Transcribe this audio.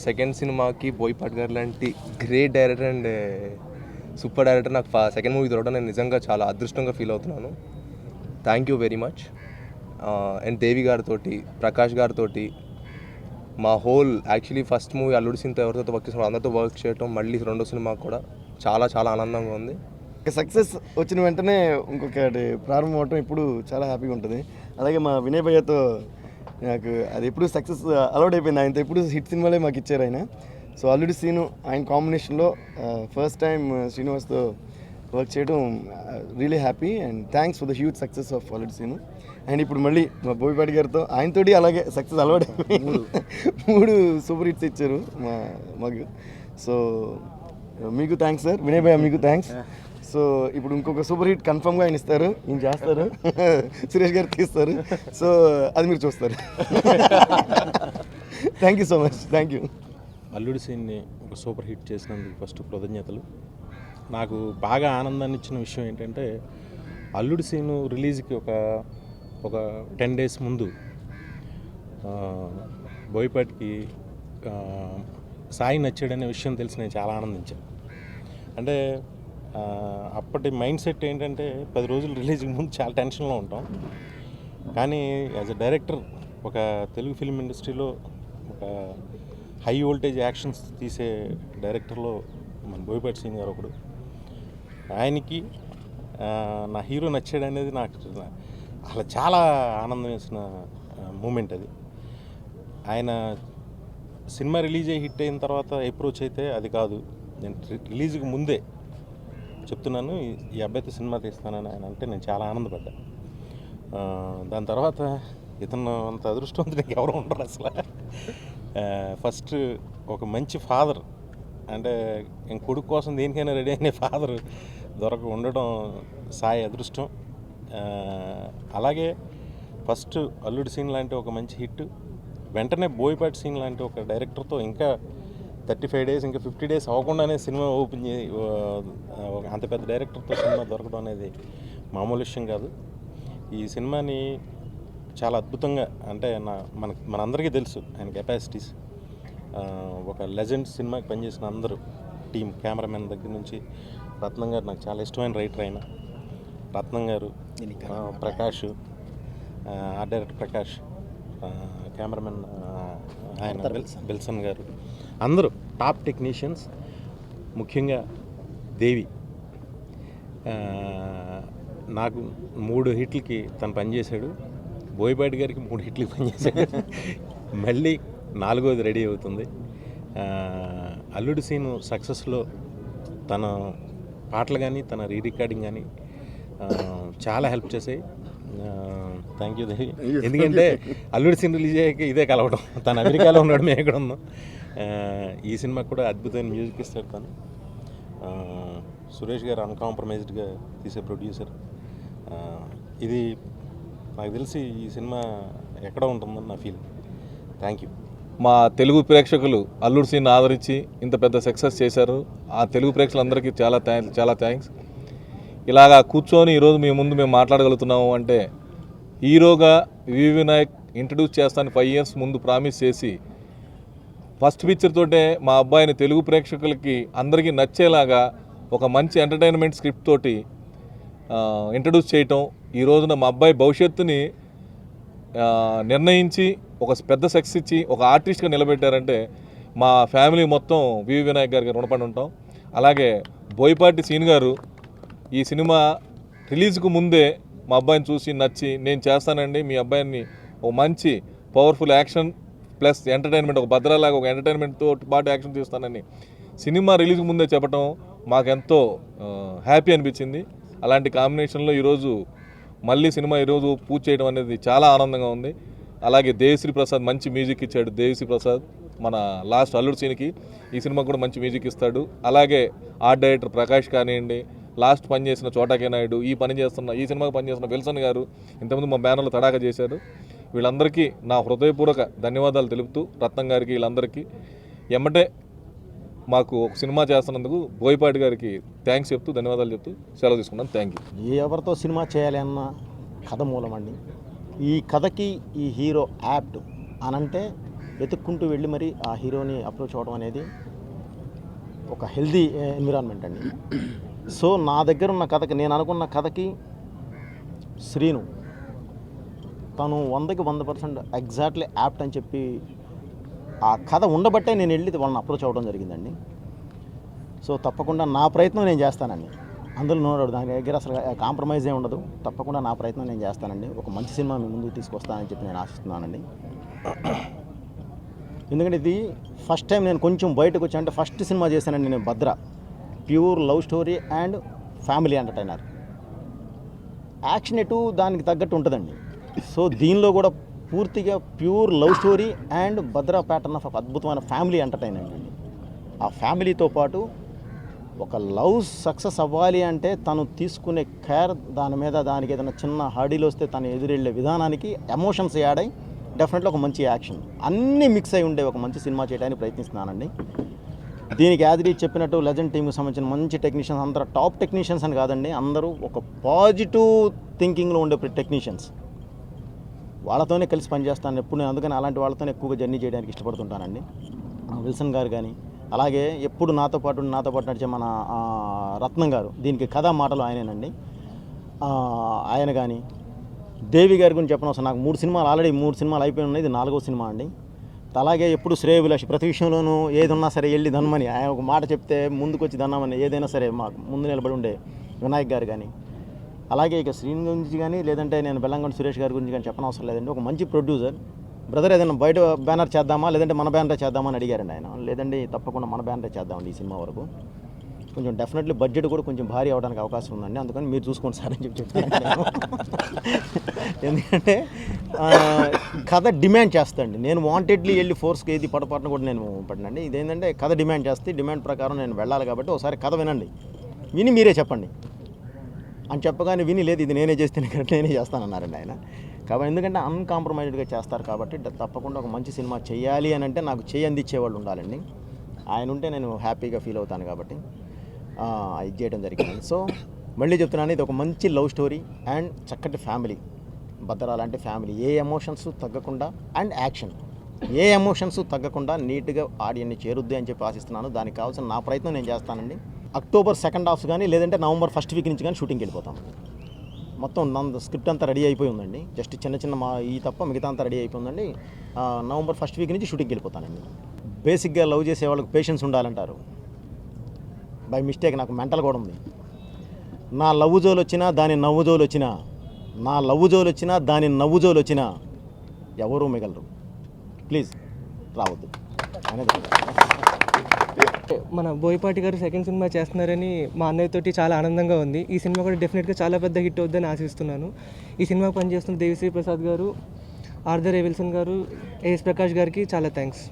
Second సినిమాకి బోయపాటి గారు లాంటి great director and super director నాకు సెకండ్ మూవీ దొరకడం నేను నిజంగా చాలా అదృష్టంగా ఫీల్ అవుతున్నాను. Thank you very much. And Devi గారితో, ప్రకాష్ గారితో, మా హోల్ యాక్చువల్లీ ఫస్ట్ మూవీ అల్లుడు సీన్తో ఎవరితో వర్క్ చేసిన అందరితో వర్క్ చేయడం, మళ్ళీ రెండో సినిమా కూడా చాలా చాలా ఆనందంగా ఉంది. సక్సెస్ వచ్చిన వెంటనే ఇంకొకటి ప్రారంభం అవటం ఇప్పుడు చాలా హ్యాపీగా ఉంటుంది. అలాగే మా వినయ్ భయ్యతో నాకు అది ఎప్పుడు సక్సెస్ అలౌడ్ అయిపోయింది. ఆయనతో ఎప్పుడు హిట్ సినిమాలే మాకు ఇచ్చారు ఆయన. సో అల్లుడి సీను ఆయన కాంబినేషన్లో ఫస్ట్ టైం శ్రీనివాస్తో వర్క్ చేయడం really happy and thanks for the huge success of అల్లుడి సీను. అండ్ ఇప్పుడు మళ్ళీ మా బోయపాటి గారితో ఆయనతోటి అలాగే సక్సెస్ అలవాటు అయిపోయింది. 3 సూపర్ హిట్స్ ఇచ్చారు మాకు. సో మీకు థ్యాంక్స్ సార్. వినయ్ భయ్య మీకు థ్యాంక్స్. సో ఇప్పుడు ఇంకొక సూపర్ హిట్ కన్ఫర్మ్గా ఆయన ఇస్తారు, ఈయన చేస్తారు, సురేష్ గారు తీస్తారు. సో అది మీరు చూస్తారు. Thank you so much. Thank you. అల్లుడి సీన్ని ఒక సూపర్ హిట్ చేసినందుకు ఫస్ట్ కృతజ్ఞతలు. నాకు బాగా ఆనందాన్ని ఇచ్చిన విషయం ఏంటంటే అల్లుడి సీను రిలీజ్కి ఒక 10 days ముందు బోయపాటికి సాయి నచ్చాడనే విషయం తెలిసి నేను చాలా ఆనందించాను. అంటే అప్పటి మైండ్ సెట్ ఏంటంటే 10 రోజులు రిలీజ్కి ముందు చాలా టెన్షన్లో ఉంటాం. కానీ యాజ్ అ డైరెక్టర్, ఒక తెలుగు ఫిల్మ్ ఇండస్ట్రీలో ఒక హై వోల్టేజ్ యాక్షన్స్ తీసే డైరెక్టర్లో మన బోయపాటి శ్రీని గారు ఒకడు. ఆయనకి నా హీరో నచ్చాడు అనేది నాకు అసలు చాలా ఆనందం వేసిన మూమెంట్ అది. ఆయన సినిమా రిలీజ్ అయ్యి హిట్ అయిన తర్వాత అప్రోచ్ అయితే అది కాదు, నేను రిలీజ్కి ముందే చెప్తున్నాను ఈ అబ్బాయితో సినిమా తీస్తానని ఆయన అంటే నేను చాలా ఆనందపడ్డా. దాని తర్వాత ఇతను అంత అదృష్టవంతుడికి ఎవరు ఉండరు అసలు. ఫస్ట్ ఒక మంచి ఫాదర్, అంటే కొడుకు కోసం దేనికైనా రెడీ అయిన ఫాదర్ ఉండడం సాయి అదృష్టం. అలాగే ఫస్ట్ అల్లుడి సీన్ లాంటి ఒక మంచి హిట్, వెంటనే బోయపాటి సీన్ లాంటి ఒక డైరెక్టర్తో ఇంకా 35 days ఇంకా 50 days అవ్వకుండానే సినిమా ఓపెన్ అంత పెద్ద డైరెక్టర్తో సినిమా దొరకడం అనేది మామూలు విషయం కాదు. ఈ సినిమాని చాలా అద్భుతంగా, అంటే మనందరికీ తెలుసు ఆయన కెపాసిటీస్. ఒక లెజెండ్ సినిమాకి పనిచేసిన అందరూ టీం, కెమెరామెన్ దగ్గర నుంచి రత్నం గారు నాకు చాలా ఇష్టమైన రైటర్. ఆయన రత్నం గారు, Prakash, art director Prakash, cameraman ఆయన బిల్సన్ గారు, అందరూ టాప్ టెక్నీషియన్స్. ముఖ్యంగా దేవి నాకు 3 హిట్లకి తను పనిచేశాడు. బోయపాటి గారికి 3 హిట్లకి పనిచేశాడు. మళ్ళీ 4వది రెడీ అవుతుంది. అల్లుడి సీను సక్సెస్లో తన పాటలు కానీ తన రికార్డింగ్ కానీ చాలా హెల్ప్ చేసాయి. థ్యాంక్ యూ దేవి. ఎందుకంటే అల్లుడి సీన్ రిలీజ్ అయ్యాక ఇదే కలవడం, తను అమెరికాలో ఉన్నాడు, మేము ఎక్కడ ఉన్నాం. ఈ సినిమాకి కూడా అద్భుతమైన మ్యూజిక్ ఇస్తాడు తను. సురేష్ గారు అన్కాంప్రమైజ్డ్గా తీసే ప్రొడ్యూసర్. ఇది నాకు తెలిసి ఈ సినిమా ఎక్కడ ఉంటుందని నా ఫీల్. Thank you. మా తెలుగు ప్రేక్షకులు అల్లుడి సీన్ ఆదరించి ఇంత పెద్ద సక్సెస్ చేశారు. ఆ తెలుగు ప్రేక్షకులందరికీ చాలా థ్యాంక్స్. ఇలాగా కూర్చొని ఈరోజు మీ ముందు మేము మాట్లాడగలుగుతున్నాము అంటే హీరోగా వి వినాయక్ ఇంట్రడ్యూస్ చేస్తాను 5 years ముందు ప్రామిస్ చేసి ఫస్ట్ పిక్చర్ తోటే మా అబ్బాయిని తెలుగు ప్రేక్షకులకి అందరికీ నచ్చేలాగా ఒక మంచి ఎంటర్టైన్మెంట్ స్క్రిప్ట్ తోటి ఇంట్రడ్యూస్ చేయటం, ఈ రోజున మా అబ్బాయి భవిష్యత్తుని నిర్ణయించి ఒక పెద్ద సక్సెస్ ఇచ్చి ఒక ఆర్టిస్ట్గా నిలబెట్టారంటే మా ఫ్యామిలీ మొత్తం వి వినాయక్ గారికి రుణపడి ఉంటాం. అలాగే బోయపాటి సీన్ గారు ఈ సినిమా రిలీజ్కు ముందే మా అబ్బాయిని చూసి నచ్చి నేను చేస్తానండి, మీ అబ్బాయిని ఒక మంచి పవర్ఫుల్ యాక్షన్ ప్లస్ ఎంటర్టైన్మెంట్, ఒక భద్రలాగా ఒక ఎంటర్టైన్మెంట్తో పాటు యాక్షన్ తీస్తానని సినిమా రిలీజ్కి ముందే చెప్పడం మాకెంతో హ్యాపీ అనిపించింది. అలాంటి కాంబినేషన్లో ఈరోజు మళ్ళీ సినిమా ఈరోజు పూజ చేయడం అనేది చాలా ఆనందంగా ఉంది. అలాగే దేవిశ్రీ ప్రసాద్ మంచి మ్యూజిక్ ఇచ్చాడు. దేవిశ్రీ ప్రసాద్ మన లాస్ట్ అల్లుడి సీన్కి ఈ సినిమా కూడా మంచి మ్యూజిక్ ఇస్తాడు. అలాగే ఆర్ట్ డైరెక్టర్ ప్రకాష్ కానివ్వండి, లాస్ట్ పనిచేసిన చోటాకే నాయుడు, ఈ సినిమాకి పనిచేసిన విల్సన్ గారు, ఇంతకుముందు మా బ్యానర్లో తడాక చేశారు. వీళ్ళందరికీ నా హృదయపూర్వక ధన్యవాదాలు తెలుపుతూ రత్నం గారికి వీళ్ళందరికీ ఎమ్మటే మాకు ఒక సినిమా చేస్తున్నందుకు బోయపాటి గారికి థ్యాంక్స్ చెప్తూ ధన్యవాదాలు చెప్తూ సెలవు తీసుకున్నాను. Thank you. ఎవరితో సినిమా చేయాలి అన్న కథ మూలమండి. ఈ కథకి ఈ హీరో యాప్ట్ అనంటే వెతుక్కుంటూ వెళ్ళి మరి ఆ హీరోని అప్రోచ్ అవ్వడం అనేది ఒక హెల్దీ ఎన్విరాన్మెంట్ అండి. సో నా దగ్గర ఉన్న కథకి, నేను అనుకున్న కథకి శ్రీను తను 100కి 100% ఎగ్జాక్ట్లీ యాప్ట్ అని చెప్పి ఆ కథ ఉండబట్టే నేను వెళ్ళి వాళ్ళని అప్రోచ్ అవ్వడం జరిగిందండి. సో తప్పకుండా నా ప్రయత్నం నేను చేస్తానండి. అందులో నోడు దాని దగ్గర అసలు కాంప్రమైజ్ ఏమి ఉండదు. తప్పకుండా నా ప్రయత్నం నేను చేస్తానండి. ఒక మంచి సినిమా మీ ముందుకు తీసుకొస్తానని చెప్పి నేను ఆశిస్తున్నానండి. ఎందుకంటే ఇది ఫస్ట్ టైం నేను కొంచెం బయటకు వచ్చి, అంటే ఫస్ట్ సినిమా చేశానండి నేను Bhadra. Pure love story and family entertainer. Action ఎటు దానికి తగ్గట్టు ఉంటుందండి. సో దీనిలో కూడా పూర్తిగా pure love story and Bhadra pattern of ఒక అద్భుతమైన ఫ్యామిలీ ఎంటర్టైన్మెంట్ అండి. ఆ ఫ్యామిలీతో పాటు ఒక లవ్ సక్సెస్ అవ్వాలి అంటే తను తీసుకునే కేర్, దాని మీద దానికి ఏదైనా చిన్న హర్డీలు వస్తే తను ఎదురెళ్ళే విధానానికి ఎమోషన్స్ యాడ్ అయ్యి డెఫినెట్గా ఒక మంచి యాక్షన్ అన్నీ మిక్స్ అయి ఉండే ఒక మంచి సినిమా చేయడానికి ప్రయత్నిస్తున్నానండి. దీనికి యాదరి చెప్పినట్టు లెజెండ్ టీంకి సంబంధించిన మంచి టెక్నీషియన్స్, అందరూ టాప్ టెక్నీషియన్స్ అని కాదండి, అందరూ ఒక పాజిటివ్ థింకింగ్లో ఉండే టెక్నీషియన్స్. వాళ్ళతోనే కలిసి పనిచేస్తాను ఎప్పుడు నేను. అందుకని అలాంటి వాళ్ళతోనే ఎక్కువగా జర్నీ చేయడానికి ఇష్టపడుతుంటానండి. విల్సన్ గారు కానీ, అలాగే ఎప్పుడు నాతో పాటు నడిచే మన రత్నం గారు, దీనికి కథా మాటలు ఆయనేనండి. ఆయన కానీ, దేవి గారి గురించి చెప్పనవసరం. నాకు 3 సినిమాలు ఆల్రెడీ 3 సినిమాలు అయిపోయి ఉన్నాయి. ఇది 4వ సినిమా అండి. అలాగే ఎప్పుడు శ్రేయభిలాషి, ప్రతి విషయంలోనూ ఏదున్నా సరే వెళ్ళి దన్నమని, ఆయన ఒక మాట చెప్తే ముందుకు వచ్చి దన్నామని, ఏదైనా సరే మాకు ముందు నిలబడి ఉండే వినాయక్ గారు కానీ, అలాగే ఇక శ్రీని గురించి కానీ, లేదంటే నేను బెల్లంకొండ సురేష్ గారి గురించి కానీ చెప్పనవసరం లేదండి. ఒక మంచి ప్రొడ్యూసర్. బ్రదర్ ఏదైనా బయట బ్యానర్ చేద్దామా లేదంటే మన బ్యానరే చేద్దామని అడిగారండి ఆయన. లేదండి తప్పకుండా మన బ్యానరే చేద్దామండి ఈ సినిమా వరకు. కొంచెం డెఫినెట్లీ బడ్జెట్ కూడా కొంచెం భారీ అవడానికి అవకాశం ఉందండి. అందుకని మీరు చూసుకోండి సార్ అని చెప్తాను. ఎందుకంటే కథ డిమాండ్ చేస్తాండి. నేను వాంటెడ్లీ వెళ్ళి ఫోర్స్కి ఏది పడపాటును కూడా నేను పడినండి. ఇదేంటంటే కథ డిమాండ్ చేస్తే డిమాండ్ ప్రకారం నేను వెళ్ళాలి కాబట్టి ఒకసారి కథ వినండి, విని మీరే చెప్పండి అని చెప్పగానే విని లేదు ఇది నేనే చేస్తేనే కరెక్ట్, నేనే చేస్తానన్నారండి ఆయన. కాబట్టి ఎందుకంటే అన్కాంప్రమైజ్డ్గా చేస్తారు కాబట్టి తప్పకుండా ఒక మంచి సినిమా చేయాలి అని అంటే నాకు చేయి అందించేవాళ్ళు ఉండాలండి. ఆయన ఉంటే నేను హ్యాపీగా ఫీల్ అవుతాను కాబట్టి ఇది చేయడం జరిగింది. సో మళ్ళీ చెప్తున్నాను, ఇది ఒక మంచి లవ్ స్టోరీ అండ్ చక్కటి ఫ్యామిలీ. భద్ర లాంటి ఫ్యామిలీ, ఏ ఎమోషన్స్ తగ్గకుండా అండ్ యాక్షన్, ఏ ఎమోషన్స్ తగ్గకుండా నీట్గా ఆడియన్ని చేరుద్ది అని చెప్పి ఆశిస్తున్నాను. దానికి కావాల్సిన నా ప్రయత్నం నేను చేస్తానండి. అక్టోబర్ 2nd హాఫ్ కానీ లేదంటే నవంబర్ 1st వీక్ నుంచి కానీ షూటింగ్కి వెళ్ళిపోతాం. మొత్తం నా స్క్రిప్ట్ అంతా రెడీ అయిపోయి ఉందండి. జస్ట్ చిన్న మా ఈ తప్ప మిగతా అంతా రెడీ అయిపోయిందండి. నవంబర్ 1st వీక్ నుంచి షూటింగ్కి వెళ్ళిపోతానండి. బేసిక్గా లవ్ చేసే వాళ్ళకి పేషెన్స్ ఉండాలంటారు. బై మిస్టేక్ నాకు మెంటల్ కూడా ఉంది. నా లవ్ జోలు వచ్చినా దాని నవ్వు జోలు వచ్చినా, నా లవ్ జోలు వచ్చినా దాని నవ్వు జోలు వచ్చినా ఎవరూ మిగలరు. ప్లీజ్ రావద్దు అనేది. మన బోయపాటి గారు సెకండ్ సినిమా చేస్తున్నారని మా అన్నయ్యతోటి చాలా ఆనందంగా ఉంది. ఈ సినిమా కూడా డెఫినెట్గా చాలా పెద్ద హిట్ అవుద్దని ఆశిస్తున్నాను. ఈ సినిమా పనిచేస్తున్న దేవిశ్రీ ప్రసాద్ గారు, ఆర్థర్ విల్సన్ గారు, ఏఎస్ ప్రకాష్ గారికి చాలా థ్యాంక్స్.